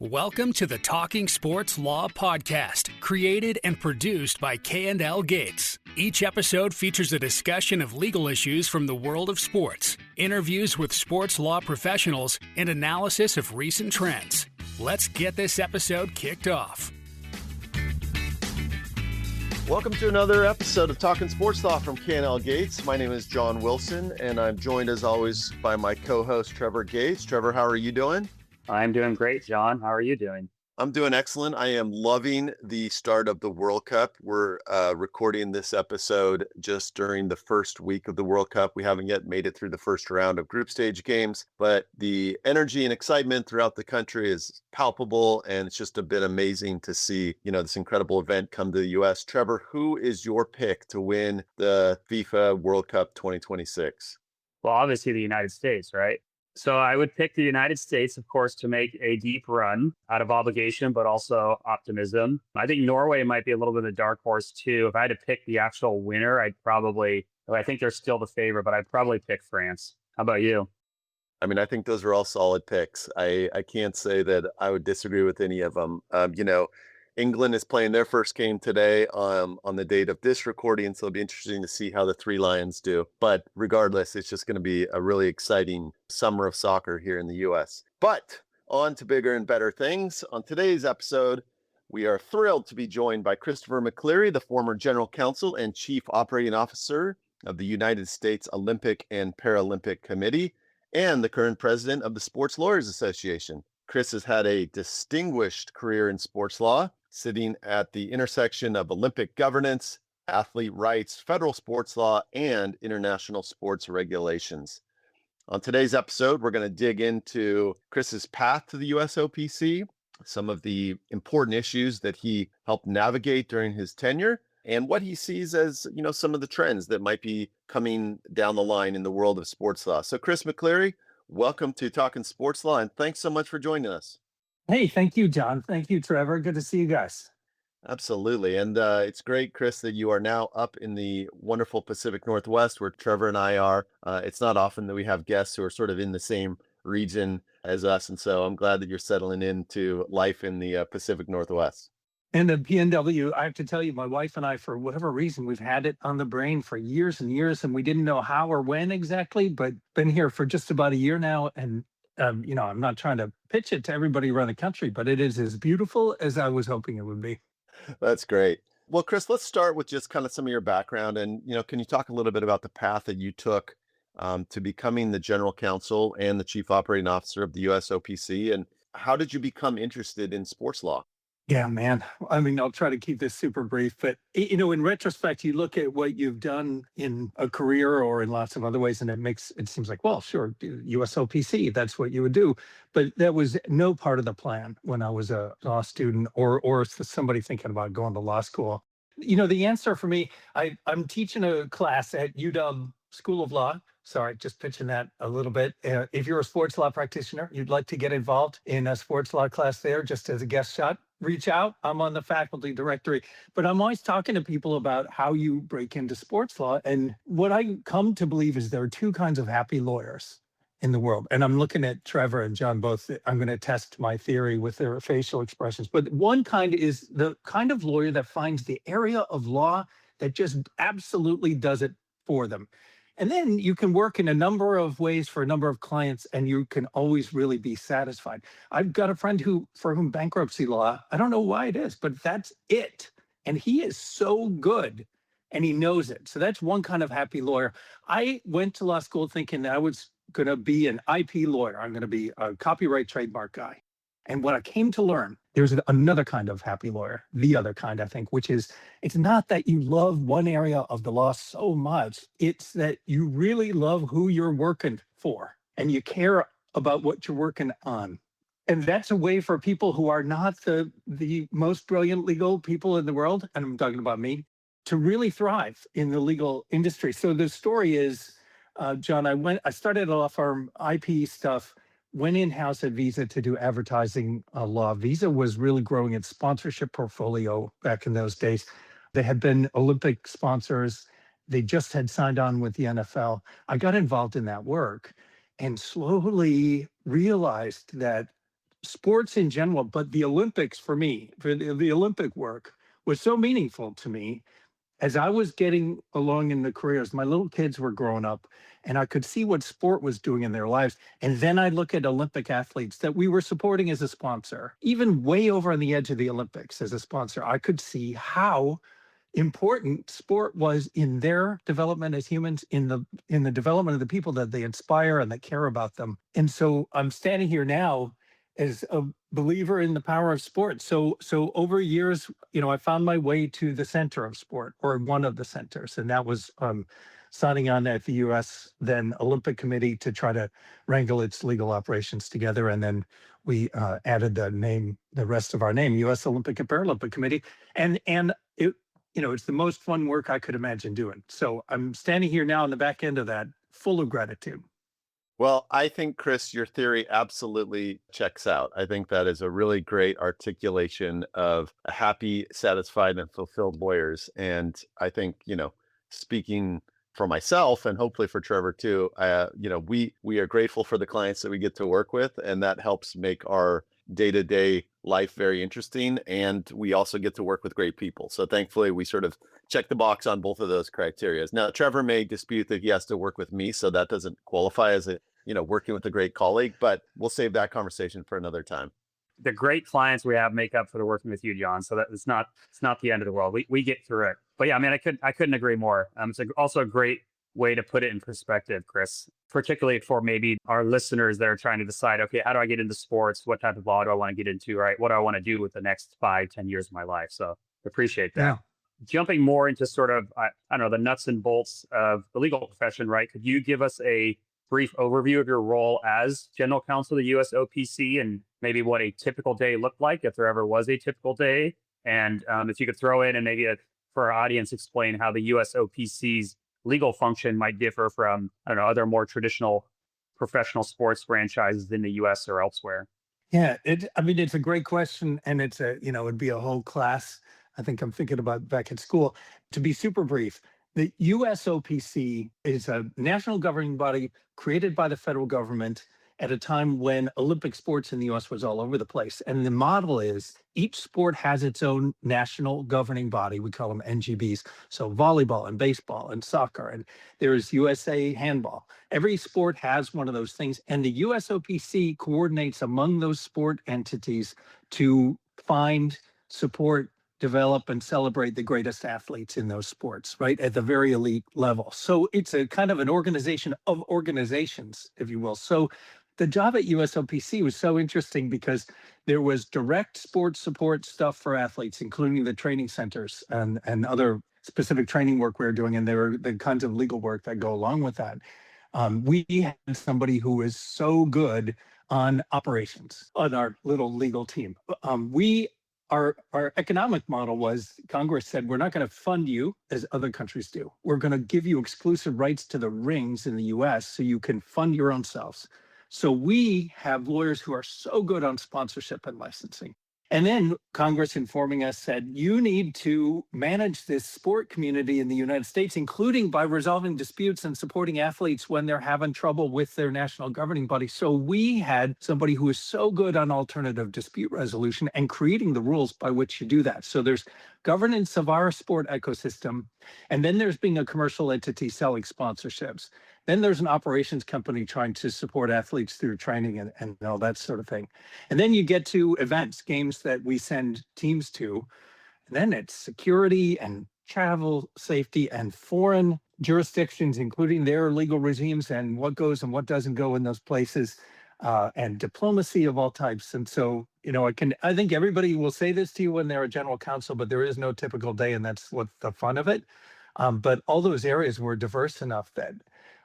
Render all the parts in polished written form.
Welcome to the Talking Sports Law podcast, created and produced by K&L Gates. Each episode features a discussion of legal issues from the world of sports, interviews with sports law professionals, and analysis of recent trends. Let's get this episode kicked off. Welcome to another episode of Talking Sports Law from K&L Gates. My name is John Wilson, and I'm joined as always by my co-host Trevor Gates. Trevor, how are you doing? I'm doing great, John. How are you doing? I'm doing excellent. I am loving the start of the World Cup. We're recording this episode just during the first week of the World Cup. We haven't yet made it through the first round of group stage games, but the energy and excitement throughout the country is palpable, and it's just been amazing to see, this incredible event come to the U.S. Trevor, who is your pick to win the FIFA World Cup 2026? Well, obviously the United States, right? So I would pick the United States, of course, to make a deep run out of obligation, but also optimism. I think Norway might be a little bit of a dark horse too. If I had to pick the actual winner, I think they're still the favorite, but I'd probably pick France. How about you? I think those are all solid picks. I can't say that I would disagree with any of them. England is playing their first game today on the date of this recording, so it'll be interesting to see how the Three Lions do. But regardless, it's just going to be a really exciting summer of soccer here in the U.S. But on to bigger and better things. On today's episode, we are thrilled to be joined by Christopher McCleary, the former General Counsel and Chief Operating Officer of the United States Olympic and Paralympic Committee, and the current president of the Sports Lawyers Association. Chris has had a distinguished career in sports law, sitting at the intersection of Olympic governance, athlete rights, federal sports law, and international sports regulations. On today's episode, we're going to dig into Chris's path to the USOPC, some of the important issues that he helped navigate during his tenure, and what he sees as, some of the trends that might be coming down the line in the world of sports law. So Chris McCleary, welcome to Talking Sports Law, and thanks so much for joining us. Hey, thank you, John. Thank you, Trevor. Good to see you guys. Absolutely. And it's great, Chris, that you are now up in the wonderful Pacific Northwest where Trevor and I are. It's not often that we have guests who are sort of in the same region as us. And so I'm glad that you're settling into life in the Pacific Northwest. And the PNW, I have to tell you, my wife and I, for whatever reason, we've had it on the brain for years and years, and we didn't know how or when exactly, but been here for just about a year now. And I'm not trying to pitch it to everybody around the country, but it is as beautiful as I was hoping it would be. That's great. Well, Chris, let's start with just kind of some of your background. And, can you talk a little bit about the path that you took to becoming the General Counsel and the Chief Operating Officer of the USOPC? And how did you become interested in sports law? Yeah, man. I'll try to keep this super brief, but in retrospect, you look at what you've done in a career or in lots of other ways, and it seems like, well, sure, USOPC, that's what you would do. But that was no part of the plan when I was a law student or somebody thinking about going to law school. The answer for me, I'm teaching a class at UW School of Law. Sorry, just pitching that a little bit. If you're a sports law practitioner, you'd like to get involved in a sports law class there just as a guest shot, reach out. I'm on the faculty directory, but I'm always talking to people about how you break into sports law. And what I come to believe is there are two kinds of happy lawyers in the world. And I'm looking at Trevor and John both. I'm going to test my theory with their facial expressions. But one kind is the kind of lawyer that finds the area of law that just absolutely does it for them. And then you can work in a number of ways for a number of clients, and you can always really be satisfied. I've got a friend for whom bankruptcy law, I don't know why it is, but that's it. And he is so good and he knows it. So that's one kind of happy lawyer. I went to law school thinking that I was going to be an IP lawyer. I'm going to be a copyright trademark guy. And what I came to learn, there's another kind of happy lawyer, the other kind, I think, which is it's not that you love one area of the law so much. It's that you really love who you're working for and you care about what you're working on. And that's a way for people who are not the most brilliant legal people in the world, and I'm talking about me, to really thrive in the legal industry. So the story is, John, I started a law firm, IP stuff, went in-house at Visa to do advertising law. Visa was really growing its sponsorship portfolio back in those days. They had been Olympic sponsors. They just had signed on with the NFL. I got involved in that work and slowly realized that sports in general, but the Olympics for me, for the Olympic work was so meaningful to me as I was getting along in the careers. My little kids were growing up and I could see what sport was doing in their lives. And then I look at Olympic athletes that we were supporting as a sponsor, even way over on the edge of the Olympics as a sponsor. I could see how important sport was in their development as humans, in the development of the people that they inspire and that care about them. And so I'm standing here now as a believer in the power of sport. So over years, I found my way to the center of sport, or one of the centers, and that was signing on at the US then Olympic Committee to try to wrangle its legal operations together. And then we added the rest of our name, US Olympic and Paralympic Committee. And it, it's the most fun work I could imagine doing. So I'm standing here now on the back end of that, full of gratitude. Well, I think, Chris, your theory absolutely checks out. I think that is a really great articulation of happy, satisfied, and fulfilled lawyers. And I think, speaking for myself and hopefully for Trevor too, we are grateful for the clients that we get to work with, and that helps make our day-to-day life very interesting. And we also get to work with great people. So thankfully, we sort of check the box on both of those criteria. Now, Trevor may dispute that he has to work with me, so that doesn't qualify as working with a great colleague, but we'll save that conversation for another time. The great clients we have make up for the working with you, John. So that it's not the end of the world. We get through it. But yeah, I mean, I couldn't agree more. It's also a great way to put it in perspective, Chris, particularly for maybe our listeners that are trying to decide, okay, how do I get into sports? What type of law do I want to get into, right? What do I want to do with the next 5-10 years of my life? So appreciate that. Yeah. Jumping more into sort of, I don't know, the nuts and bolts of the legal profession, right? Could you give us a brief overview of your role as general counsel of the USOPC and maybe what a typical day looked like, if there ever was a typical day? And if you could throw in and maybe for our audience, explain how the USOPC's legal function might differ from, I don't know, other more traditional professional sports franchises in the US or elsewhere. Yeah, it's a great question. And it's it'd be a whole class. I think I'm thinking about back at school. To be super brief, the USOPC is a national governing body created by the federal government at a time when Olympic sports in the US was all over the place. And the model is each sport has its own national governing body. We call them NGBs. So volleyball and baseball and soccer, and there's USA handball. Every sport has one of those things. And the USOPC coordinates among those sport entities to find, support, develop, and celebrate the greatest athletes in those sports, right? At the very elite level. So it's a kind of an organization of organizations, if you will. So the job at USOPC was so interesting because there was direct sports support stuff for athletes, including the training centers and other specific training work we were doing. And there were the kinds of legal work that go along with that. We had somebody who was so good on operations on our little legal team. Our economic model was, Congress said, we're not going to fund you as other countries do. We're going to give you exclusive rights to the rings in the US so you can fund your own selves. So we have lawyers who are so good on sponsorship and licensing. And then Congress informing us said, you need to manage this sport community in the United States, including by resolving disputes and supporting athletes when they're having trouble with their national governing body. So we had somebody who is so good on alternative dispute resolution and creating the rules by which you do that. So there's governance of our sport ecosystem, and then there's being a commercial entity selling sponsorships. Then there's an operations company trying to support athletes through training and all that sort of thing. And then you get to events, games that we send teams to. And then it's security and travel safety and foreign jurisdictions, including their legal regimes and what goes and what doesn't go in those places, and diplomacy of all types. And so, I think everybody will say this to you when they're a general counsel, but there is no typical day, and that's what the fun of it. But all those areas were diverse enough that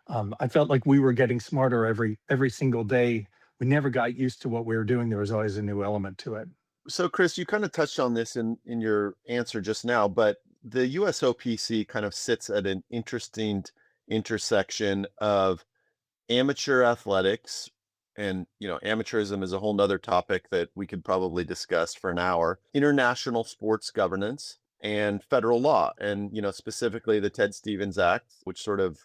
I felt like we were getting smarter every single day. We never got used to what we were doing. There was always a new element to it. So, Chris, you kind of touched on this in your answer just now, but the USOPC kind of sits at an interesting intersection of amateur athletics, and amateurism is a whole nother topic that we could probably discuss for an hour, international sports governance, and federal law, and specifically the Ted Stevens Act, which sort of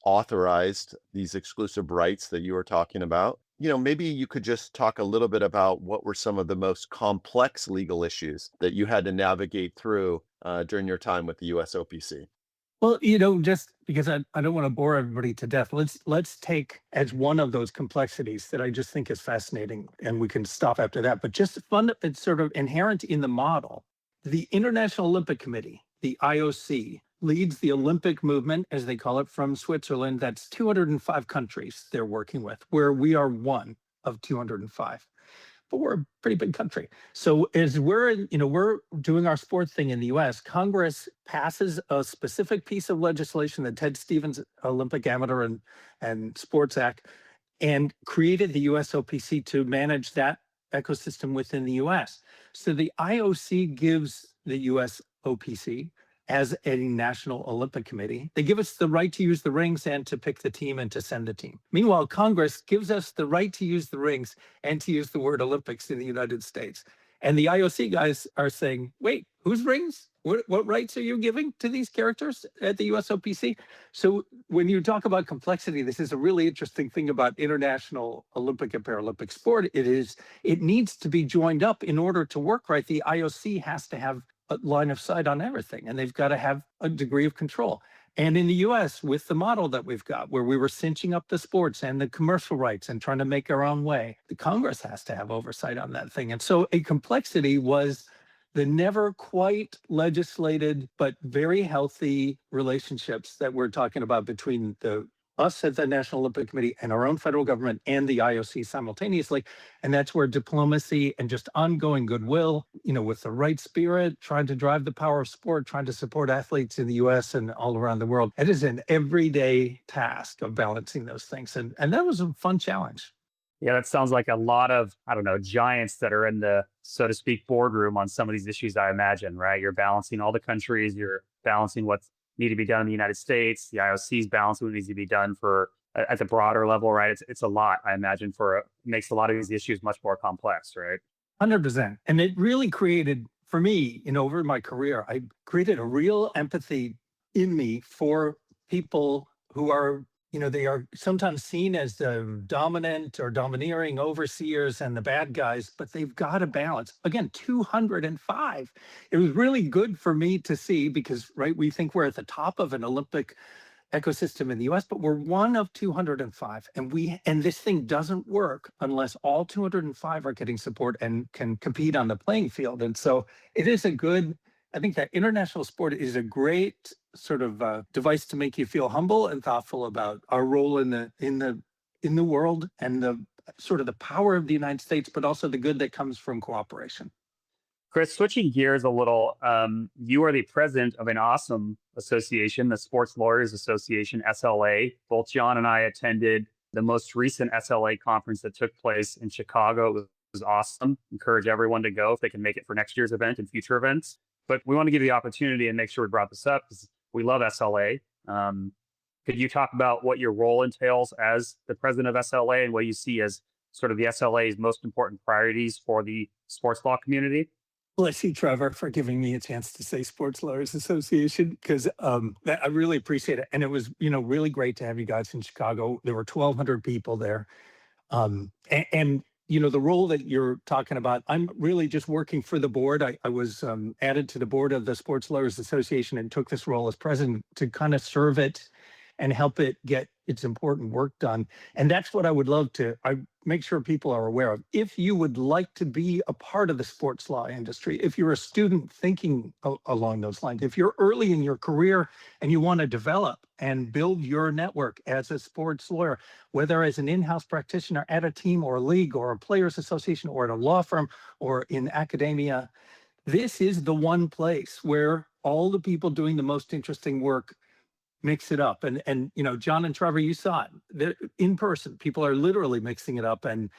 authorized these exclusive rights that you were talking about. Maybe you could just talk a little bit about what were some of the most complex legal issues that you had to navigate through during your time with the USOPC. Well, just because I don't want to bore everybody to death, let's take as one of those complexities that I just think is fascinating, and we can stop after that. But just fun, it's sort of inherent in the model. The International Olympic Committee, the IOC, leads the Olympic movement, as they call it, from Switzerland. That's 205 countries they're working with, where we are one of 205. But we're a pretty big country. So as we're doing our sports thing in the US, Congress passes a specific piece of legislation, the Ted Stevens Olympic Amateur and Sports Act, and created the USOPC to manage that ecosystem within the US. So the IOC gives the USOPC as a National Olympic Committee. They give us the right to use the rings and to pick the team and to send the team. Meanwhile, Congress gives us the right to use the rings and to use the word Olympics in the United States. And the IOC guys are saying, wait, whose rings? What rights are you giving to these characters at the USOPC? So when you talk about complexity, this is a really interesting thing about international Olympic and Paralympic sport. It needs to be joined up in order to work right. The IOC has to have a line of sight on everything, and they've got to have a degree of control. And in the US, with the model that we've got, where we were cinching up the sports and the commercial rights and trying to make our own way, the Congress has to have oversight on that thing. And so a complexity was the never quite legislated, but very healthy relationships that we're talking about between us at the National Olympic Committee and our own federal government and the IOC simultaneously. And that's where diplomacy and just ongoing goodwill, with the right spirit, trying to drive the power of sport, trying to support athletes in the US and all around the world. It is an everyday task of balancing those things. And that was a fun challenge. Yeah, that sounds like a lot of, giants that are in the, so to speak, boardroom on some of these issues, I imagine, right? You're balancing all the countries, you're balancing what's need to be done in the United States. The IOC's balancing what needs to be done at the broader level, right? It's a lot, I imagine, makes a lot of these issues much more complex, right? 100%. And it really created, for me, over my career, I created a real empathy in me for people who are, they are sometimes seen as the dominant or domineering overseers and the bad guys, but they've got a balance. Again, 205. It was really good for me to see because, right, we think we're at the top of an Olympic ecosystem in the US, but we're one of 205. And this thing doesn't work unless all 205 are getting support and can compete on the playing field. And so it is I think that international sport is a great sort of device to make you feel humble and thoughtful about our role in the world and the sort of the power of the United States, but also the good that comes from cooperation. Chris, switching gears a little, you are the president of an awesome association, the Sports Lawyers Association, SLA. Both John and I attended the most recent SLA conference that took place in Chicago. It was awesome. Encourage everyone to go if they can make it for next year's event and future events. But we want to give you the opportunity and make sure we brought this up because we love SLA. Could you talk about what your role entails as the president of SLA and what you see as sort of the SLA's most important priorities for the sports law community? Bless you, Trevor, for giving me a chance to say Sports Lawyers Association, because I really appreciate it. And it was, really great to have you guys in Chicago. There were 1,200 people there. The role that you're talking about, I'm really just working for the board. I was added to the board of the Sports Lawyers Association and took this role as president to kind of serve it and help it get its important work done. And that's what I would love to make sure people are aware of. If you would like to be a part of the sports law industry, if you're a student thinking along those lines, if you're early in your career and you want to develop and build your network as a sports lawyer, whether as an in-house practitioner at a team or a league or a players association or at a law firm or in academia, this is the one place where all the people doing the most interesting work mix it up. And John and Trevor, you saw it in person. People are literally mixing it up and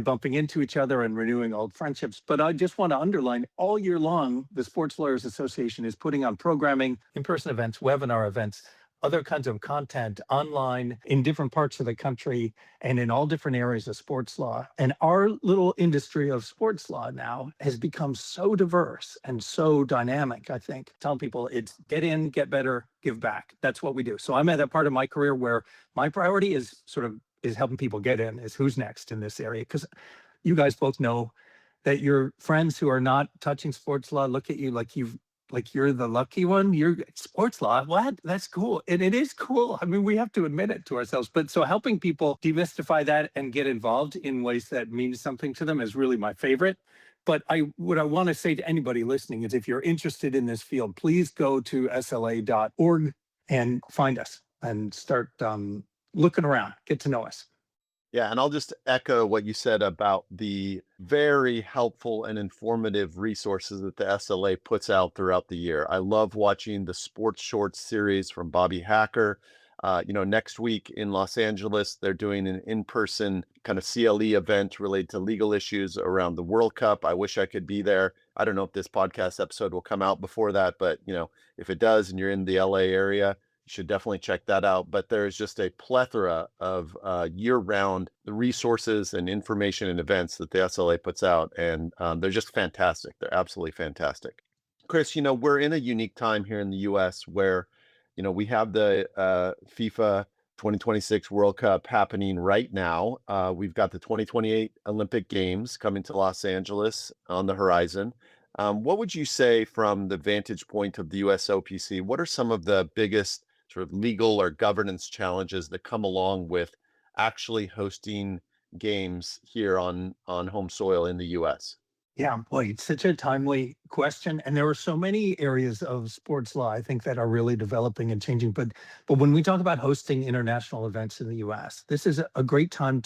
bumping into each other and renewing old friendships. But I just want to underline, all year long, the Sports Lawyers Association is putting on programming, in-person events, webinar events, other kinds of content online in different parts of the country and in all different areas of sports law. And our little industry of sports law now has become so diverse and so dynamic, I think. Telling people it's get in, get better, give back. That's what we do. So I'm at a part of my career where my priority is sort of is helping people get in is who's next in this area. Because you guys both know that your friends who are not touching sports law look at you like you're the lucky one. You're sports law. What? That's cool. And it is cool. I mean, we have to admit it to ourselves. But so helping people demystify that and get involved in ways that mean something to them is really my favorite. But what I want to say to anybody listening is if you're interested in this field, please go to sla.org and find us and start looking around, get to know us. Yeah, and I'll just echo what you said about the very helpful and informative resources that the SLA puts out throughout the year. I love watching the Sports Shorts series from Bobby Hacker. Next week in Los Angeles, they're doing an in-person kind of CLE event related to legal issues around the World Cup. I wish I could be there. I don't know if this podcast episode will come out before that, but if it does and you're in the LA area, you should definitely check that out. But there's just a plethora of year-round resources and information and events that the SLA puts out, and they're just fantastic. They're absolutely fantastic. Chris, we're in a unique time here in the U.S. where we have the FIFA 2026 World Cup happening right now. We've got the 2028 Olympic Games coming to Los Angeles on the horizon. What would you say from the vantage point of the USOPC? What are some of the biggest sort of legal or governance challenges that come along with actually hosting games here on home soil in the U.S.? Yeah, boy, it's such a timely question. And there are so many areas of sports law, I think, that are really developing and changing. But when we talk about hosting international events in the US, this is a great time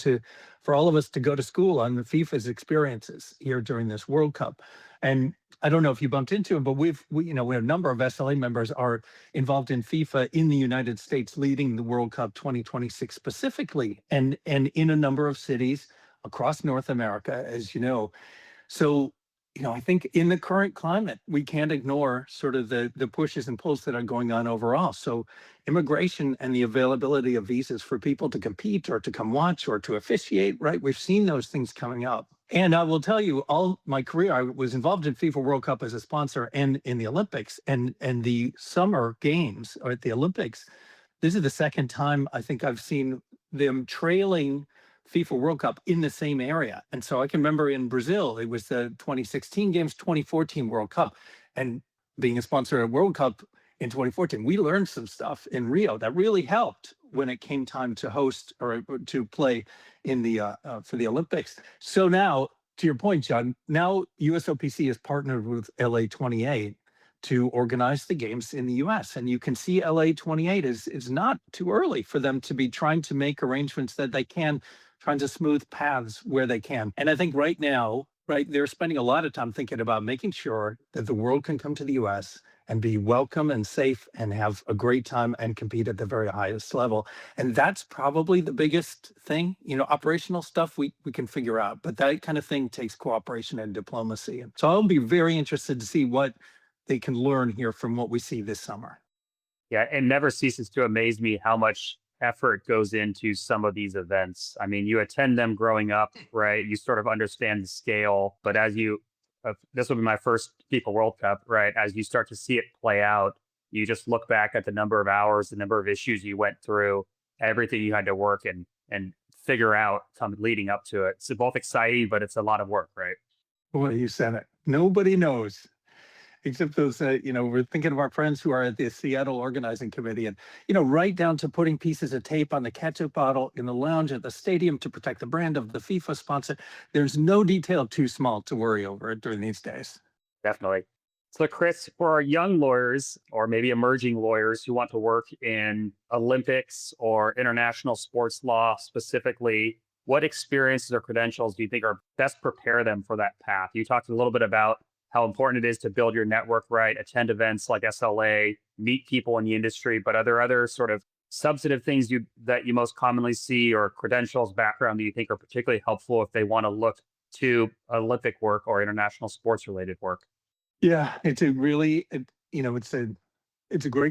for all of us to go to school on the FIFA's experiences here during this World Cup. And I don't know if you bumped into it, but we have a number of SLA members are involved in FIFA in the United States, leading the World Cup 2026 specifically, and in a number of cities across North America, as you know. So, I think in the current climate, we can't ignore sort of the pushes and pulls that are going on overall. So immigration and the availability of visas for people to compete or to come watch or to officiate, right? We've seen those things coming up. And I will tell you, all my career, I was involved in FIFA World Cup as a sponsor and in the Olympics and the summer games or at the Olympics. This is the second time I think I've seen them trailing FIFA World Cup in the same area. And so I can remember in Brazil, it was the 2016 games, 2014 World Cup. And being a sponsor of World Cup in 2014, we learned some stuff in Rio that really helped when it came time to host or to play in the for the Olympics. So now, to your point, John, now USOPC is partnered with LA 28 to organize the games in the US. And you can see LA 28 is not too early for them to be trying to make arrangements that they can, trying to smooth paths where they can. And I think right now, they're spending a lot of time thinking about making sure that the world can come to the US and be welcome and safe and have a great time and compete at the very highest level. And that's probably the biggest thing. Operational stuff we can figure out, but that kind of thing takes cooperation and diplomacy. And so I'll be very interested to see what they can learn here from what we see this summer. Yeah, it never ceases to amaze me how much effort goes into some of these events. I mean, you attend them growing up, right? You sort of understand the scale, but as this will be my first FIFA World Cup, right? As you start to see it play out, you just look back at the number of hours, the number of issues you went through, everything you had to work and figure out leading up to it. It's both exciting, but it's a lot of work, right? Well, you said it. Nobody knows. Except those, we're thinking of our friends who are at the Seattle Organizing Committee and, right down to putting pieces of tape on the ketchup bottle in the lounge at the stadium to protect the brand of the FIFA sponsor. There's no detail too small to worry over during these days. Definitely. So, Chris, for our young lawyers or maybe emerging lawyers who want to work in Olympics or international sports law specifically, what experiences or credentials do you think are best prepare them for that path? You talked a little bit about how important it is to build your network, right? Attend events like SLA, meet people in the industry, but are there other sort of substantive things that you most commonly see or credentials, background that you think are particularly helpful if they want to look to Olympic work or international sports related work? Yeah, it's a great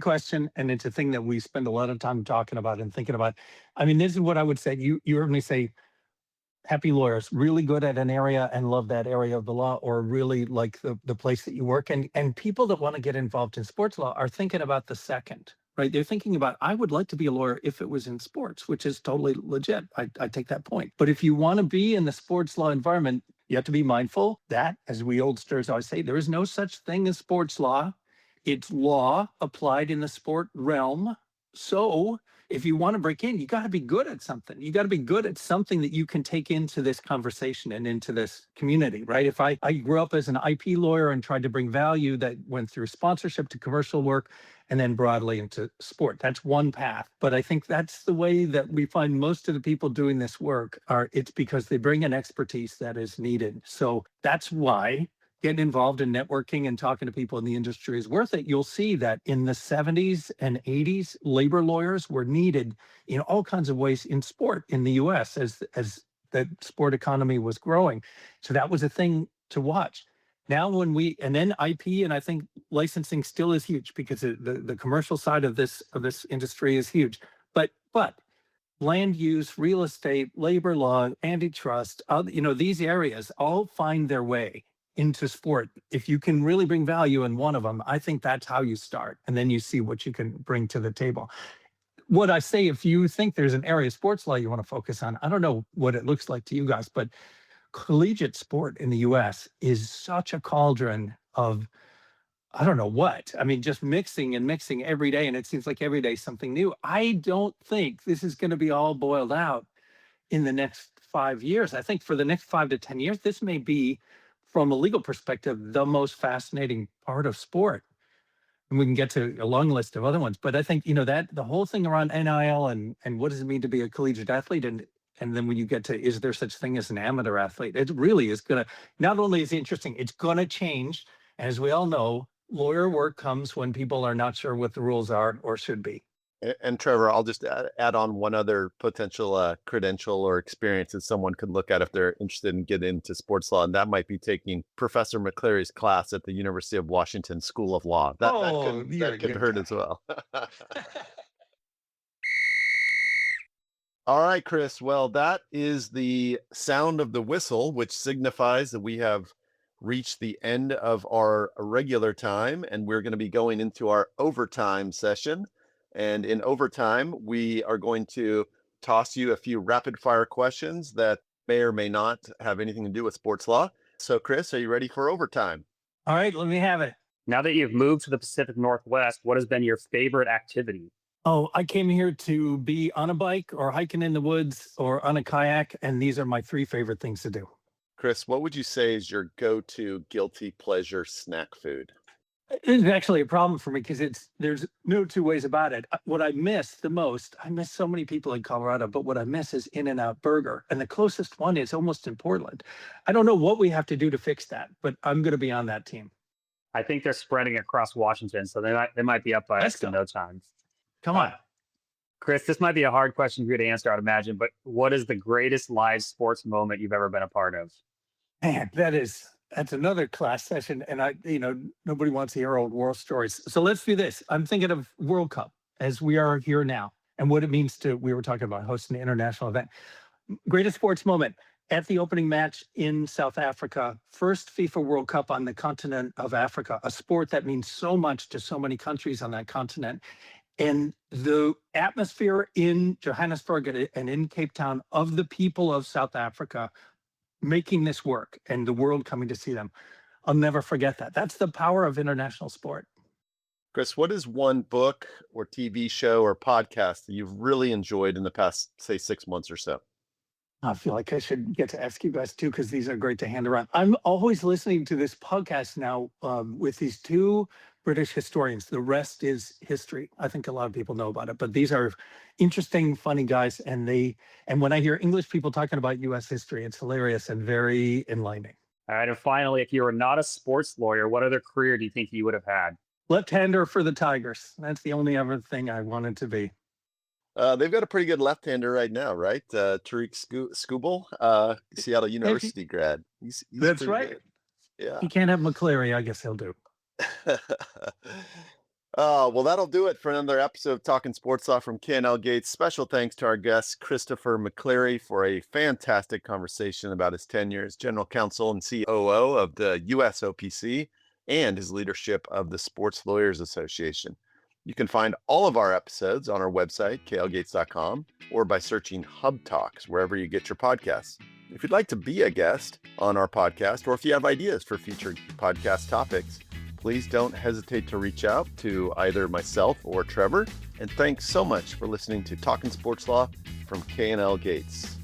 question. And it's a thing that we spend a lot of time talking about and thinking about. I mean, this is what I would say. You heard me say, happy lawyers, really good at an area and love that area of the law, or really like the place that you work. And people that want to get involved in sports law are thinking about the second, right? They're thinking about, I would like to be a lawyer if it was in sports, which is totally legit. I take that point. But if you want to be in the sports law environment, you have to be mindful that, as we oldsters always say, there is no such thing as sports law. It's law applied in the sport realm. So if you want to break in, you got to be good at something. You got to be good at something that you can take into this conversation and into this community, right? If I grew up as an IP lawyer and tried to bring value that went through sponsorship to commercial work and then broadly into sport, that's one path. But I think that's the way that we find most of the people doing this work it's because they bring an expertise that is needed. So that's why getting involved in networking and talking to people in the industry is worth it. You'll see that in the 70s and 80s, labor lawyers were needed in all kinds of ways in sport in the US as the sport economy was growing. So that was a thing to watch. Now and then IP, and I think licensing still is huge because the commercial side of this industry is huge. But land use, real estate, labor law, antitrust, these areas all find their way into sport. If you can really bring value in one of them, I think that's how you start. And then you see what you can bring to the table. What I say, if you think there's an area of sports law you want to focus on, I don't know what it looks like to you guys, but collegiate sport in the US is such a cauldron of, I don't know what. I mean, just mixing and mixing every day. And it seems like every day something new. I don't think this is going to be all boiled out in the next 5 years. I think for the next 5 to 10 years, this may be, from a legal perspective, the most fascinating part of sport. And we can get to a long list of other ones. But I think, that the whole thing around NIL and what does it mean to be a collegiate athlete? And then when you get to, is there such thing as an amateur athlete? It really is going to, not only is it interesting, it's going to change. As we all know, lawyer work comes when people are not sure what the rules are or should be. And Trevor, I'll just add on one other potential credential or experience that someone could look at if they're interested in getting into sports law, and that might be taking Professor McCleary's class at the University of Washington School of Law. That could hurt as well. All right, Chris. Well, that is the sound of the whistle, which signifies that we have reached the end of our regular time, and we're going to be going into our overtime session. And in overtime, we are going to toss you a few rapid fire questions that may or may not have anything to do with sports law. So, Chris, are you ready for overtime? All right, let me have it. Now that you've moved to the Pacific Northwest, what has been your favorite activity? Oh, I came here to be on a bike or hiking in the woods or on a kayak, and these are my 3 favorite things to do. Chris, what would you say is your go-to guilty pleasure snack food? It's actually a problem for me because there's no 2 ways about it. What I miss the most, I miss so many people in Colorado, but what I miss is In-N-Out Burger. And the closest one is almost in Portland. I don't know what we have to do to fix that, but I'm going to be on that team. I think they're spreading across Washington, so they might be up by us in no time. Come on. Chris, this might be a hard question for you to answer, I'd imagine, but what is the greatest live sports moment you've ever been a part of? Man, that's another class session. And nobody wants to hear old war stories. So let's do this. I'm thinking of World Cup as we are here now and what it means we were talking about hosting an international event. Greatest sports moment at the opening match in South Africa, first FIFA World Cup on the continent of Africa, a sport that means so much to so many countries on that continent. And the atmosphere in Johannesburg and in Cape Town of the people of South Africa making this work and the world coming to see them. I'll never forget that. That's the power of international sport. Chris, what is one book or TV show or podcast that you've really enjoyed in the past, say, 6 months or so? I feel like I should get to ask you guys too, because these are great to hand around. I'm always listening to this podcast now with these 2 British historians. The rest is history. I think a lot of people know about it, but these are interesting, funny guys. And when I hear English people talking about US history, it's hilarious and very enlightening. All right. And finally, if you were not a sports lawyer, what other career do you think you would have had? Left-hander for the Tigers. That's the only other thing I wanted to be. They've got a pretty good left-hander right now, right? Tariq Skubal, Seattle University grad. He's That's right. Good. Yeah. He can't have McCleary. I guess he'll do. Well, that'll do it for another episode of Talking Sports Law from K&L Gates. Special thanks to our guest, Christopher McCleary, for a fantastic conversation about his tenure as General Counsel and COO of the USOPC and his leadership of the Sports Lawyers Association. You can find all of our episodes on our website, klgates.com, or by searching Hub Talks wherever you get your podcasts. If you'd like to be a guest on our podcast, or if you have ideas for future podcast topics, please don't hesitate to reach out to either myself or Trevor. And thanks so much for listening to Talking Sports Law from K&L Gates.